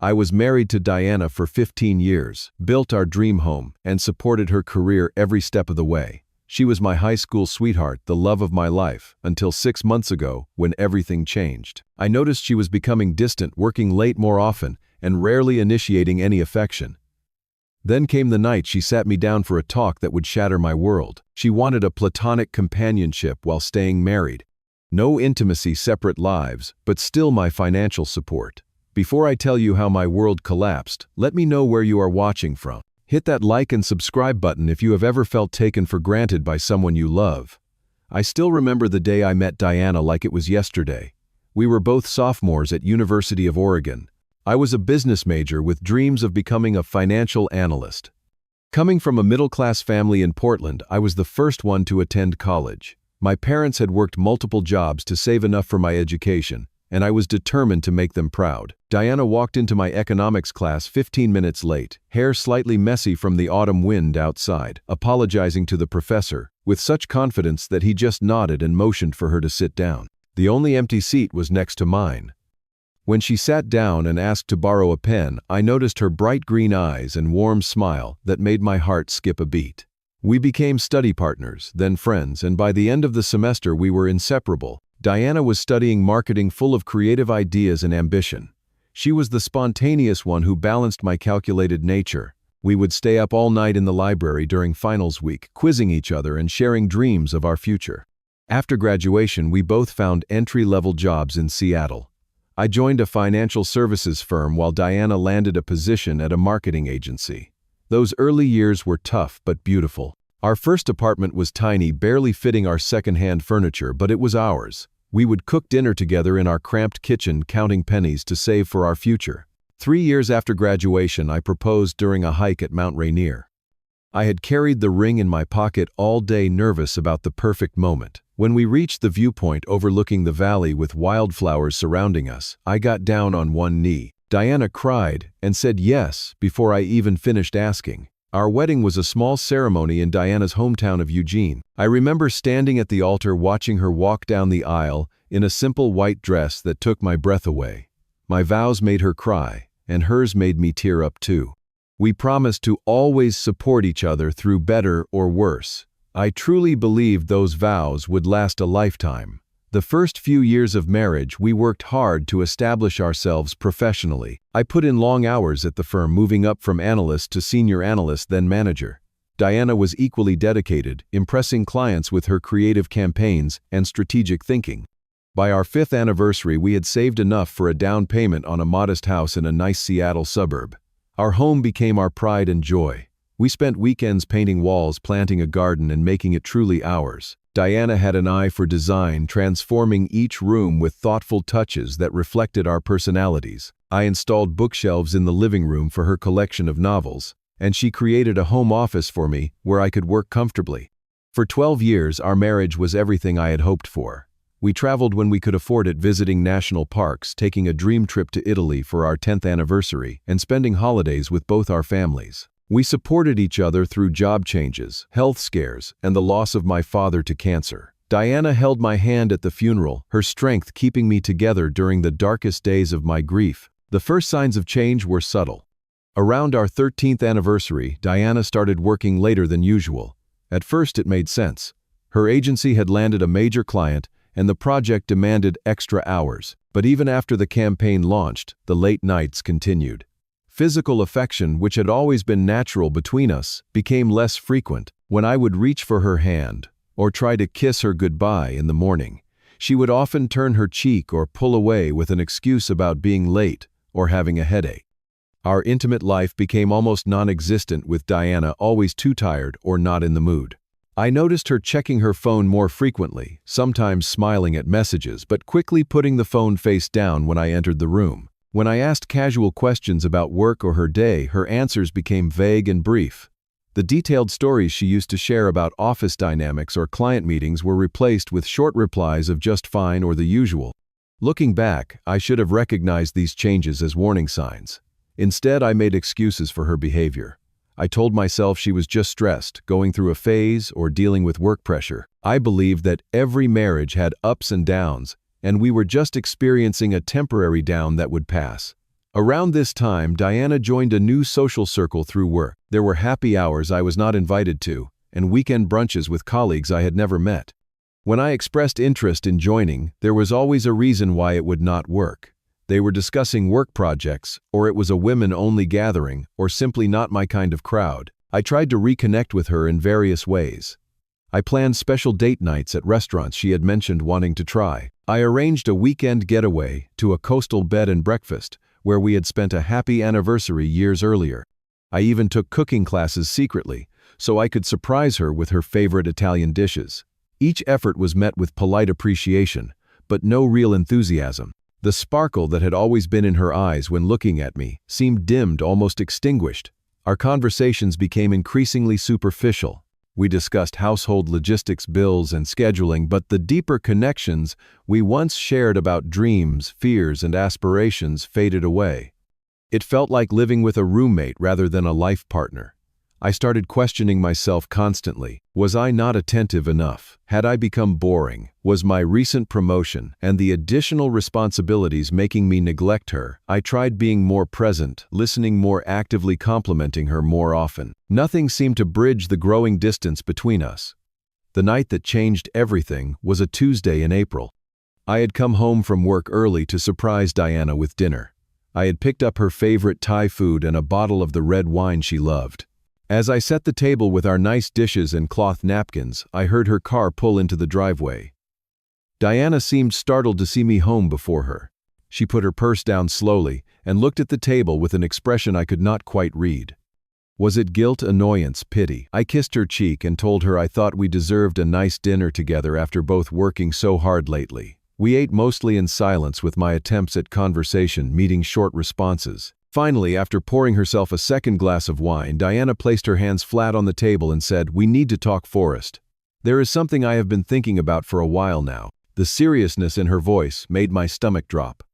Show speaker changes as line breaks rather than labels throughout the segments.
I was married to Diana for 15 years, built our dream home, and supported her career every step of the way. She was my high school sweetheart, the love of my life, until 6 months ago when everything changed. I noticed she was becoming distant, working late more often, and rarely initiating any affection. Then came the night she sat me down for a talk that would shatter my world. She wanted a platonic companionship while staying married. No intimacy, separate lives, but still my financial support. Before I tell you how my world collapsed, let me know where you are watching from. Hit that like and subscribe button if you have ever felt taken for granted by someone you love. I still remember the day I met Diana like it was yesterday. We were both sophomores at University of Oregon. I was a business major with dreams of becoming a financial analyst. Coming from a middle-class family in Portland, I was the first one to attend college. My parents had worked multiple jobs to save enough for my education, and I was determined to make them proud. Diana walked into my economics class 15 minutes late, hair slightly messy from the autumn wind outside, apologizing to the professor, with such confidence that he just nodded and motioned for her to sit down. The only empty seat was next to mine. When she sat down and asked to borrow a pen, I noticed her bright green eyes and warm smile that made my heart skip a beat. We became study partners, then friends, and by the end of the semester we were inseparable. Diana was studying marketing, full of creative ideas and ambition. She was the spontaneous one who balanced my calculated nature. We would stay up all night in the library during finals week, quizzing each other and sharing dreams of our future. After graduation, we both found entry-level jobs in Seattle. I joined a financial services firm while Diana landed a position at a marketing agency. Those early years were tough but beautiful. Our first apartment was tiny, barely fitting our second-hand furniture, but it was ours. We would cook dinner together in our cramped kitchen, counting pennies to save for our future. 3 years after graduation, I proposed during a hike at Mount Rainier. I had carried the ring in my pocket all day, nervous about the perfect moment. When we reached the viewpoint overlooking the valley with wildflowers surrounding us, I got down on one knee. Diana cried and said yes before I even finished asking. Our wedding was a small ceremony in Diana's hometown of Eugene. I remember standing at the altar watching her walk down the aisle in a simple white dress that took my breath away. My vows made her cry, and hers made me tear up too. We promised to always support each other through better or worse. I truly believed those vows would last a lifetime. The first few years of marriage, we worked hard to establish ourselves professionally. I put in long hours at the firm, moving up from analyst to senior analyst, then manager. Diana was equally dedicated, impressing clients with her creative campaigns and strategic thinking. By our 5th anniversary, we had saved enough for a down payment on a modest house in a nice Seattle suburb. Our home became our pride and joy. We spent weekends painting walls, planting a garden, and making it truly ours. Diana had an eye for design, transforming each room with thoughtful touches that reflected our personalities. I installed bookshelves in the living room for her collection of novels, and she created a home office for me where I could work comfortably. For 12 years, our marriage was everything I had hoped for. We traveled when we could afford it, visiting national parks, taking a dream trip to Italy for our 10th anniversary, and spending holidays with both our families. We supported each other through job changes, health scares, and the loss of my father to cancer. Diana held my hand at the funeral, her strength keeping me together during the darkest days of my grief. The first signs of change were subtle. Around our 13th anniversary, Diana started working later than usual. At first, it made sense. Her agency had landed a major client, and the project demanded extra hours. But even after the campaign launched, the late nights continued. Physical affection, which had always been natural between us, became less frequent. When I would reach for her hand or try to kiss her goodbye in the morning, she would often turn her cheek or pull away with an excuse about being late or having a headache. Our intimate life became almost non-existent, with Diana always too tired or not in the mood. I noticed her checking her phone more frequently, sometimes smiling at messages but quickly putting the phone face down when I entered the room. When I asked casual questions about work or her day, her answers became vague and brief. The detailed stories she used to share about office dynamics or client meetings were replaced with short replies of just fine or the usual. Looking back, I should have recognized these changes as warning signs. Instead, I made excuses for her behavior. I told myself she was just stressed, going through a phase, or dealing with work pressure. I believed that every marriage had ups and downs, and we were just experiencing a temporary down that would pass. Around this time, Diana joined a new social circle through work. There were happy hours I was not invited to, and weekend brunches with colleagues I had never met. When I expressed interest in joining, there was always a reason why it would not work. They were discussing work projects, or it was a women-only gathering, or simply not my kind of crowd. I tried to reconnect with her in various ways. I planned special date nights at restaurants she had mentioned wanting to try. I arranged a weekend getaway to a coastal bed and breakfast, where we had spent a happy anniversary years earlier. I even took cooking classes secretly, so I could surprise her with her favorite Italian dishes. Each effort was met with polite appreciation, but no real enthusiasm. The sparkle that had always been in her eyes when looking at me seemed dimmed, almost extinguished. Our conversations became increasingly superficial. We discussed household logistics, bills, and scheduling, but the deeper connections we once shared about dreams, fears, and aspirations faded away. It felt like living with a roommate rather than a life partner. I started questioning myself constantly. Was I not attentive enough? Had I become boring? Was my recent promotion and the additional responsibilities making me neglect her? I tried being more present, listening more actively, complimenting her more often. Nothing seemed to bridge the growing distance between us. The night that changed everything was a Tuesday in April. I had come home from work early to surprise Diana with dinner. I had picked up her favorite Thai food and a bottle of the red wine she loved. As I set the table with our nice dishes and cloth napkins, I heard her car pull into the driveway. Diana seemed startled to see me home before her. She put her purse down slowly and looked at the table with an expression I could not quite read. Was it guilt, annoyance, pity? I kissed her cheek and told her I thought we deserved a nice dinner together after both working so hard lately. We ate mostly in silence, with my attempts at conversation meeting short responses. Finally, after pouring herself a second glass of wine, Diana placed her hands flat on the table and said, "We need to talk, Forrest. There is something I have been thinking about for a while now." The seriousness in her voice made my stomach drop.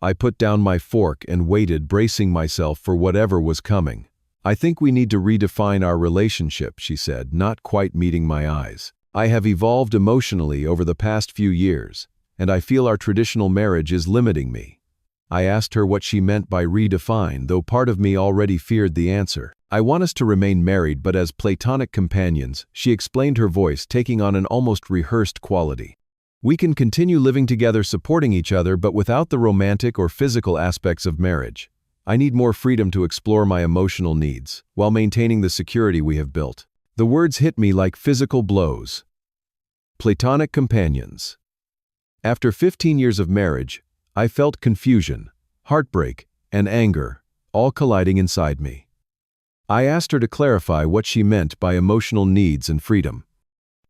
I put down my fork and waited, bracing myself for whatever was coming. "I think we need to redefine our relationship," she said, not quite meeting my eyes. "I have evolved emotionally over the past few years, and I feel our traditional marriage is limiting me." I asked her what she meant by redefine, though part of me already feared the answer. "I want us to remain married, but as platonic companions," she explained, her voice taking on an almost rehearsed quality. "We can continue living together, supporting each other, but without the romantic or physical aspects of marriage. I need more freedom to explore my emotional needs, while maintaining the security we have built." The words hit me like physical blows. Platonic companions. After 15 years of marriage, I felt confusion, heartbreak, and anger, all colliding inside me. I asked her to clarify what she meant by emotional needs and freedom.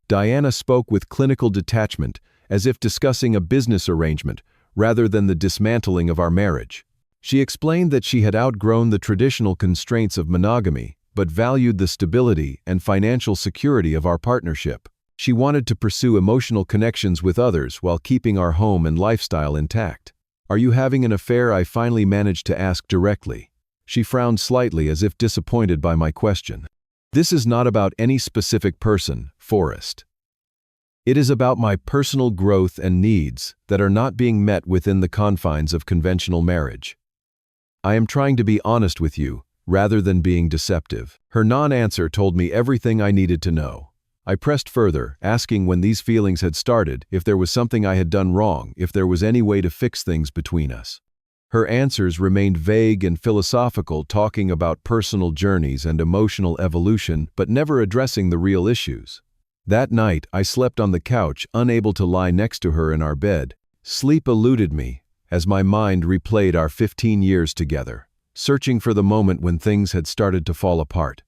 Diana spoke with clinical detachment, as if discussing a business arrangement rather than the dismantling of our marriage. She explained that she had outgrown the traditional constraints of monogamy, but valued the stability and financial security of our partnership. She wanted to pursue emotional connections with others while keeping our home and lifestyle intact. "Are you having an affair?" I finally managed to ask directly. She frowned slightly, as if disappointed by my question. "This is not about any specific person, Forrest. It is about my personal growth and needs that are not being met within the confines of conventional marriage. I am trying to be honest with you, rather than being deceptive." Her non-answer told me everything I needed to know. I pressed further, asking when these feelings had started, if there was something I had done wrong, if there was any way to fix things between us. Her answers remained vague and philosophical, talking about personal journeys and emotional evolution, but never addressing the real issues. That night, I slept on the couch, unable to lie next to her in our bed. Sleep eluded me, as my mind replayed our 15 years together, searching for the moment when things had started to fall apart.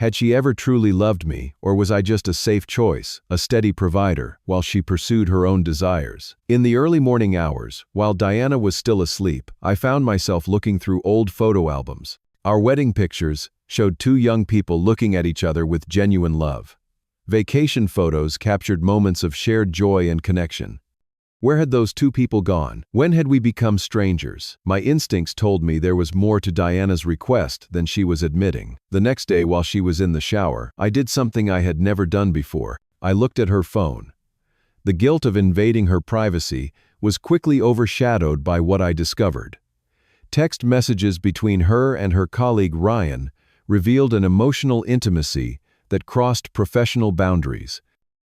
Had she ever truly loved me, or was I just a safe choice, a steady provider, while she pursued her own desires? In the early morning hours, while Diana was still asleep, I found myself looking through old photo albums. Our wedding pictures showed two young people looking at each other with genuine love. Vacation photos captured moments of shared joy and connection. Where had those two people gone? When had we become strangers? My instincts told me there was more to Diana's request than she was admitting. The next day, while she was in the shower, I did something I had never done before. I looked at her phone. The guilt of invading her privacy was quickly overshadowed by what I discovered. Text messages between her and her colleague Ryan revealed an emotional intimacy that crossed professional boundaries.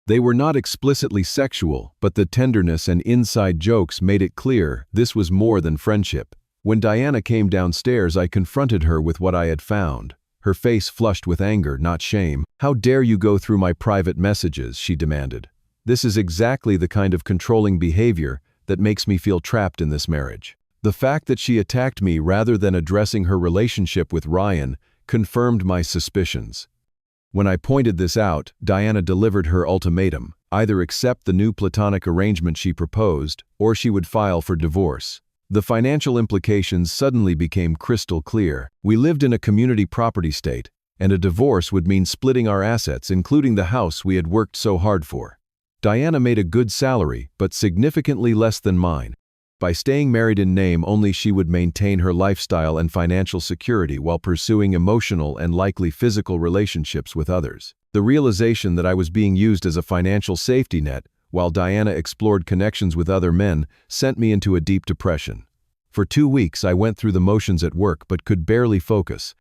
They were not explicitly sexual, but the tenderness and inside jokes made it clear this was more than friendship. When Diana came downstairs, I confronted her with what I had found. Her face flushed with anger, not shame. "How dare you go through my private messages?" she demanded. "This is exactly the kind of controlling behavior that makes me feel trapped in this marriage." The fact that she attacked me rather than addressing her relationship with Ryan confirmed my suspicions. When I pointed this out, Diana delivered her ultimatum: either accept the new platonic arrangement she proposed, or she would file for divorce. The financial implications suddenly became crystal clear. We lived in a community property state, and a divorce would mean splitting our assets, including the house we had worked so hard for. Diana made a good salary, but significantly less than mine. By staying married in name only, she would maintain her lifestyle and financial security while pursuing emotional and likely physical relationships with others. The realization that I was being used as a financial safety net while Diana explored connections with other men sent me into a deep depression. For 2 weeks, I went through the motions at work but could barely focus.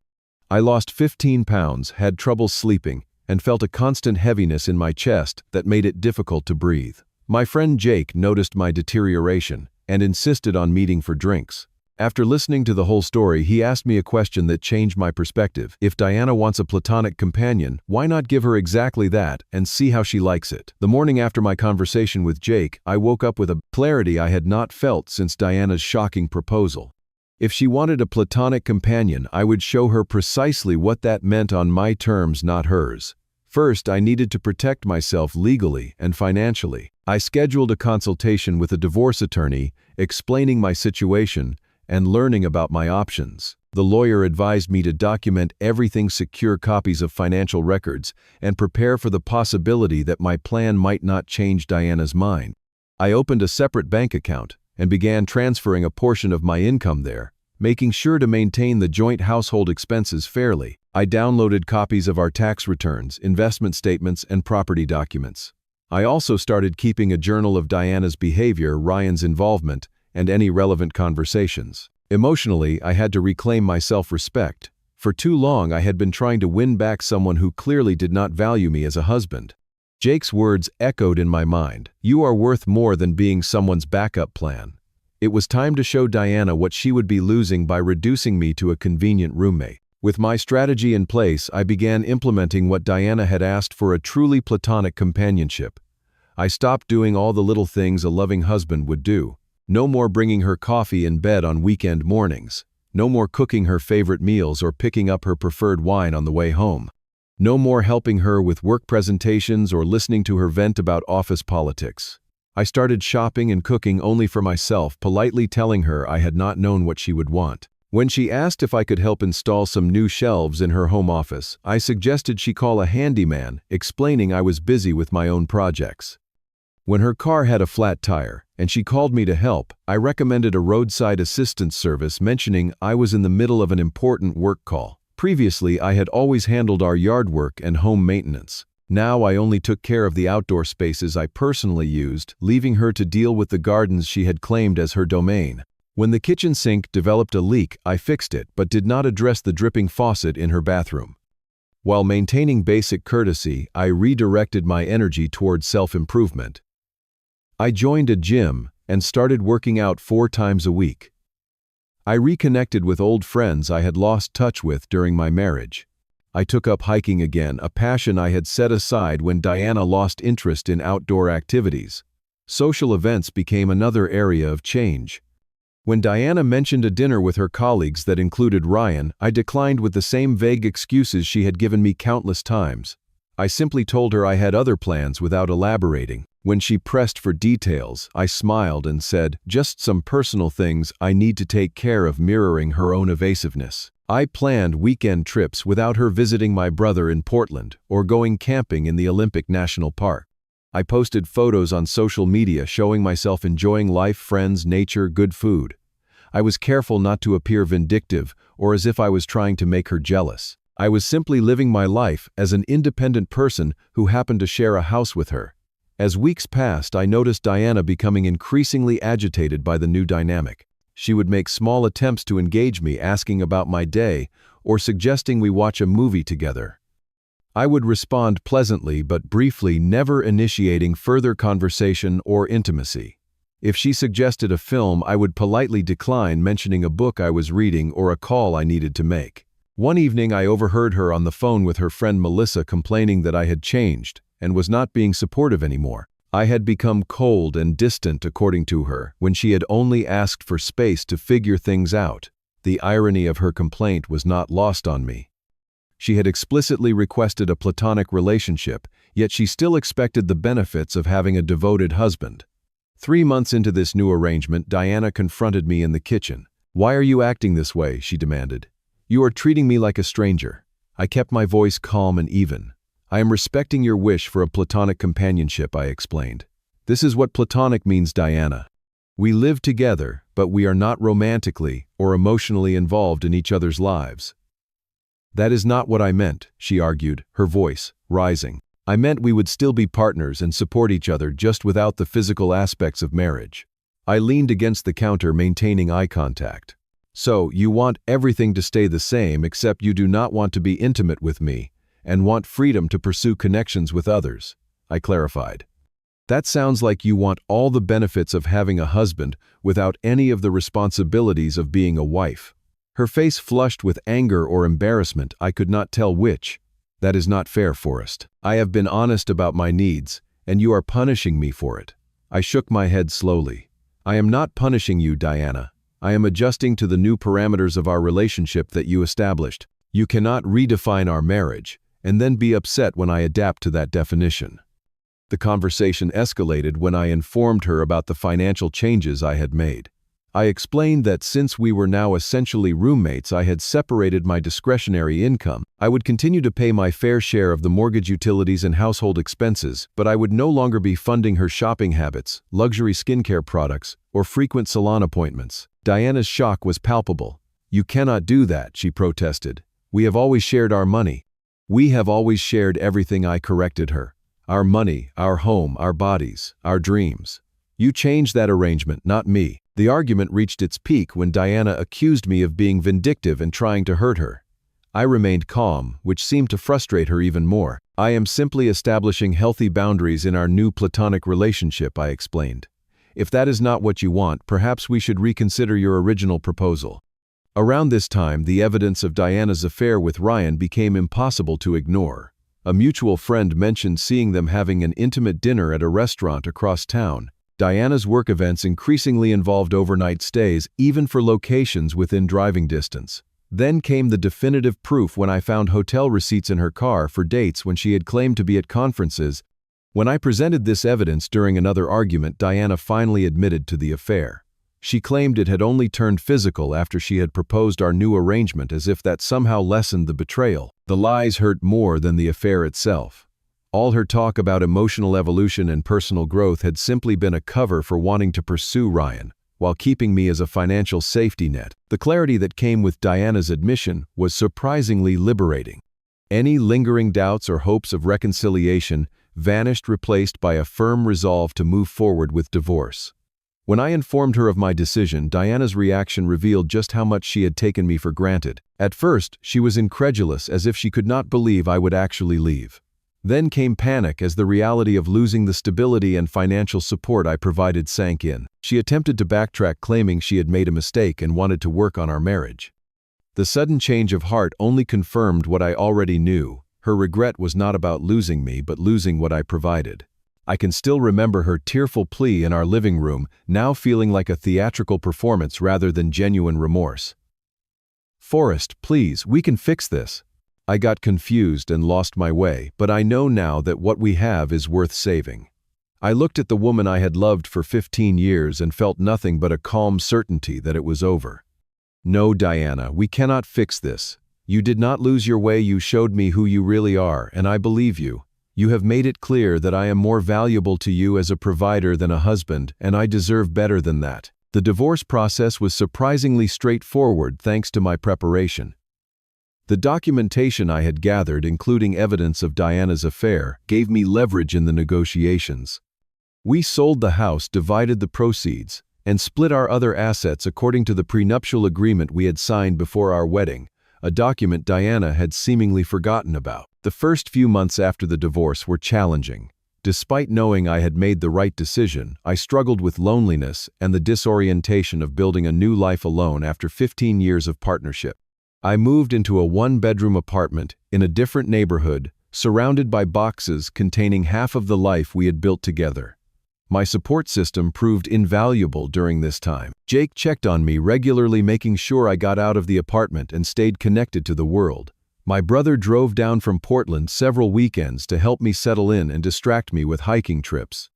I lost 15 pounds, had trouble sleeping, and felt a constant heaviness in my chest that made it difficult to breathe. My friend Jake noticed my deterioration and insisted on meeting for drinks. After listening to the whole story, he asked me a question that changed my perspective. If Diana wants a platonic companion, why not give her exactly that and see how she likes it? The morning after my conversation with Jake, I woke up with a clarity I had not felt since Diana's shocking proposal. If she wanted a platonic companion, I would show her precisely what that meant on my terms, not hers. First, I needed to protect myself legally and financially. I scheduled a consultation with a divorce attorney, explaining my situation and learning about my options. The lawyer advised me to document everything, secure copies of financial records, and prepare for the possibility that my plan might not change Diana's mind. I opened a separate bank account and began transferring a portion of my income there, making sure to maintain the joint household expenses fairly. I downloaded copies of our tax returns, investment statements, and property documents. I also started keeping a journal of Diana's behavior, Ryan's involvement, and any relevant conversations. Emotionally, I had to reclaim my self-respect. For too long, I had been trying to win back someone who clearly did not value me as a husband. Jake's words echoed in my mind. "You are worth more than being someone's backup plan." It was time to show Diana what she would be losing by reducing me to a convenient roommate. With my strategy in place, I began implementing what Diana had asked for: a truly platonic companionship. I stopped doing all the little things a loving husband would do. No more bringing her coffee in bed on weekend mornings. No more cooking her favorite meals or picking up her preferred wine on the way home. No more helping her with work presentations or listening to her vent about office politics. I started shopping and cooking only for myself, politely telling her I had not known what she would want. When she asked if I could help install some new shelves in her home office, I suggested she call a handyman, explaining I was busy with my own projects. When her car had a flat tire, and she called me to help, I recommended a roadside assistance service, mentioning I was in the middle of an important work call. Previously, I had always handled our yard work and home maintenance. Now I only took care of the outdoor spaces I personally used, leaving her to deal with the gardens she had claimed as her domain. When the kitchen sink developed a leak, I fixed it, but did not address the dripping faucet in her bathroom. While maintaining basic courtesy, I redirected my energy towards self-improvement. I joined a gym and started working out 4 times a week. I reconnected with old friends I had lost touch with during my marriage. I took up hiking again, a passion I had set aside when Diana lost interest in outdoor activities. Social events became another area of change. When Diana mentioned a dinner with her colleagues that included Ryan, I declined with the same vague excuses she had given me countless times. I simply told her I had other plans without elaborating. When she pressed for details, I smiled and said, "Just some personal things I need to take care of," mirroring her own evasiveness. I planned weekend trips without her visiting my brother in Portland or going camping in the Olympic National Park. I posted photos on social media showing myself enjoying life, friends, nature, good food. I was careful not to appear vindictive or as if I was trying to make her jealous. I was simply living my life as an independent person who happened to share a house with her. As weeks passed, I noticed Diana becoming increasingly agitated by the new dynamic. She would make small attempts to engage me, asking about my day or suggesting we watch a movie together. I would respond pleasantly but briefly, never initiating further conversation or intimacy. If she suggested a film, I would politely decline, mentioning a book I was reading or a call I needed to make. One evening, I overheard her on the phone with her friend Melissa complaining that I had changed and was not being supportive anymore. I had become cold and distant, according to her, when she had only asked for space to figure things out. The irony of her complaint was not lost on me. She had explicitly requested a platonic relationship, yet she still expected the benefits of having a devoted husband. 3 months into this new arrangement, Diana confronted me in the kitchen. "Why are you acting this way?" she demanded. "You are treating me like a stranger." I kept my voice calm and even. "I am respecting your wish for a platonic companionship," I explained. "This is what platonic means, Diana. We live together, but we are not romantically or emotionally involved in each other's lives." "That is not what I meant," she argued, her voice rising. "I meant we would still be partners and support each other, just without the physical aspects of marriage." I leaned against the counter, maintaining eye contact. "So, you want everything to stay the same, except you do not want to be intimate with me and want freedom to pursue connections with others," I clarified. "That sounds like you want all the benefits of having a husband without any of the responsibilities of being a wife." Her face flushed with anger or embarrassment, I could not tell which. "That is not fair, Forrest. I have been honest about my needs, and you are punishing me for it." I shook my head slowly. "I am not punishing you, Diana. I am adjusting to the new parameters of our relationship that you established. You cannot redefine our marriage and then be upset when I adapt to that definition." The conversation escalated when I informed her about the financial changes I had made. I explained that since we were now essentially roommates, I had separated my discretionary income. I would continue to pay my fair share of the mortgage, utilities, and household expenses, but I would no longer be funding her shopping habits, luxury skincare products, or frequent salon appointments. Diana's shock was palpable. "You cannot do that," she protested. "We have always shared our money." "We have always shared everything," I corrected her. "Our money, our home, our bodies, our dreams. You changed that arrangement, not me." The argument reached its peak when Diana accused me of being vindictive and trying to hurt her. I remained calm, which seemed to frustrate her even more. "I am simply establishing healthy boundaries in our new platonic relationship," I explained. "If that is not what you want, perhaps we should reconsider your original proposal." Around this time, the evidence of Diana's affair with Ryan became impossible to ignore. A mutual friend mentioned seeing them having an intimate dinner at a restaurant across town. Diana's work events increasingly involved overnight stays, even for locations within driving distance. Then came the definitive proof when I found hotel receipts in her car for dates when she had claimed to be at conferences. When I presented this evidence during another argument, Diana finally admitted to the affair. She claimed it had only turned physical after she had proposed our new arrangement, as if that somehow lessened the betrayal. The lies hurt more than the affair itself. All her talk about emotional evolution and personal growth had simply been a cover for wanting to pursue Ryan, while keeping me as a financial safety net. The clarity that came with Diana's admission was surprisingly liberating. Any lingering doubts or hopes of reconciliation vanished, replaced by a firm resolve to move forward with divorce. When I informed her of my decision, Diana's reaction revealed just how much she had taken me for granted. At first, she was incredulous, as if she could not believe I would actually leave. Then came panic as the reality of losing the stability and financial support I provided sank in. She attempted to backtrack, claiming she had made a mistake and wanted to work on our marriage. The sudden change of heart only confirmed what I already knew. Her regret was not about losing me, but losing what I provided. I can still remember her tearful plea in our living room, now feeling like a theatrical performance rather than genuine remorse. "Forrest, please, we can fix this." I got confused and lost my way, but I know now that what we have is worth saving. I looked at the woman I had loved for 15 years and felt nothing but a calm certainty that it was over. "No, Diana, we cannot fix this. You did not lose your way. You showed me who you really are, and I believe you. You have made it clear that I am more valuable to you as a provider than a husband, and I deserve better than that." The divorce process was surprisingly straightforward thanks to my preparation. The documentation I had gathered, including evidence of Diana's affair, gave me leverage in the negotiations. We sold the house, divided the proceeds, and split our other assets according to the prenuptial agreement we had signed before our wedding, a document Diana had seemingly forgotten about. The first few months after the divorce were challenging. Despite knowing I had made the right decision, I struggled with loneliness and the disorientation of building a new life alone after 15 years of partnership. I moved into a one-bedroom apartment in a different neighborhood, surrounded by boxes containing half of the life we had built together. My support system proved invaluable during this time. Jake checked on me regularly, making sure I got out of the apartment and stayed connected to the world. My brother drove down from Portland several weekends to help me settle in and distract me with hiking trips.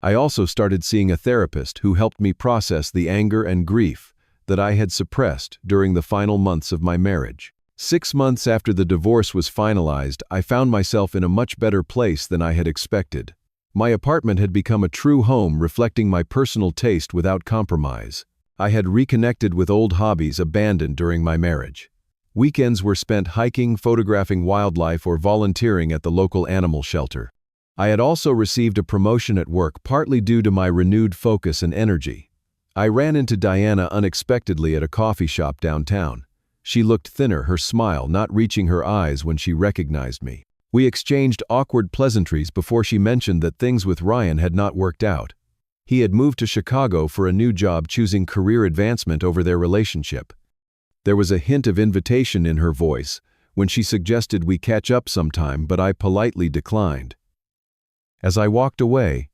I also started seeing a therapist who helped me process the anger and grief that I had suppressed during the final months of my marriage. 6 months after the divorce was finalized, I found myself in a much better place than I had expected. My apartment had become a true home, reflecting my personal taste without compromise. I had reconnected with old hobbies abandoned during my marriage. Weekends were spent hiking, photographing wildlife, or volunteering at the local animal shelter. I had also received a promotion at work, partly due to my renewed focus and energy. I ran into Diana unexpectedly at a coffee shop downtown. She looked thinner, her smile not reaching her eyes when she recognized me. We exchanged awkward pleasantries before she mentioned that things with Ryan had not worked out. He had moved to Chicago for a new job, choosing career advancement over their relationship. There was a hint of invitation in her voice when she suggested we catch up sometime, but I politely declined. As I walked away,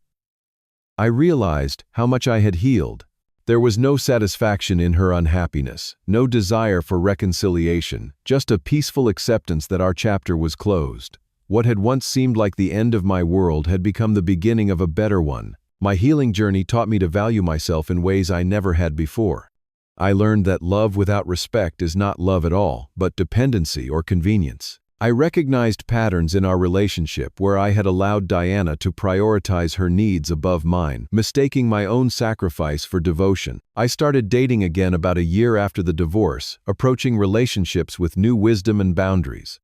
I realized how much I had healed. There was no satisfaction in her unhappiness, no desire for reconciliation, just a peaceful acceptance that our chapter was closed. What had once seemed like the end of my world had become the beginning of a better one. My healing journey taught me to value myself in ways I never had before. I learned that love without respect is not love at all, but dependency or convenience. I recognized patterns in our relationship where I had allowed Diana to prioritize her needs above mine, mistaking my own sacrifice for devotion. I started dating again about a year after the divorce, approaching relationships with new wisdom and boundaries.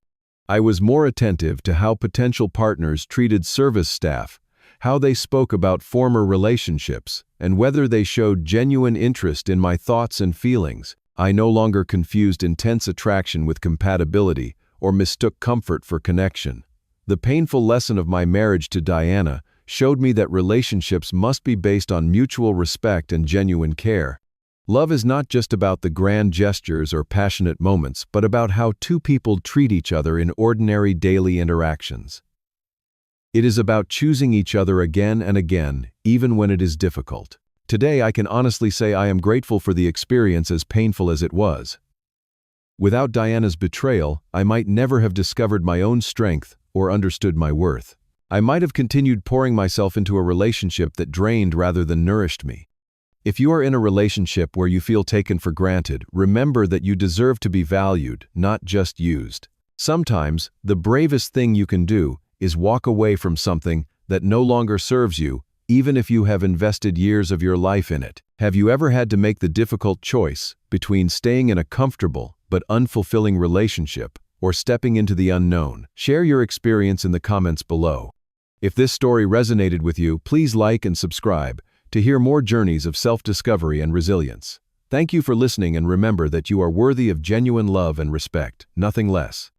I was more attentive to how potential partners treated service staff, how they spoke about former relationships, and whether they showed genuine interest in my thoughts and feelings. I no longer confused intense attraction with compatibility, or mistook comfort for connection. The painful lesson of my marriage to Diana showed me that relationships must be based on mutual respect and genuine care. Love is not just about the grand gestures or passionate moments, but about how two people treat each other in ordinary daily interactions. It is about choosing each other again and again, even when it is difficult. Today, I can honestly say I am grateful for the experience, as painful as it was. Without Diana's betrayal, I might never have discovered my own strength or understood my worth. I might have continued pouring myself into a relationship that drained rather than nourished me. If you are in a relationship where you feel taken for granted, remember that you deserve to be valued, not just used. Sometimes, the bravest thing you can do is walk away from something that no longer serves you, even if you have invested years of your life in it. Have you ever had to make the difficult choice between staying in a comfortable but unfulfilling relationship or stepping into the unknown? Share your experience in the comments below. If this story resonated with you, please like and subscribe to hear more journeys of self-discovery and resilience. Thank you for listening, and remember that you are worthy of genuine love and respect, nothing less.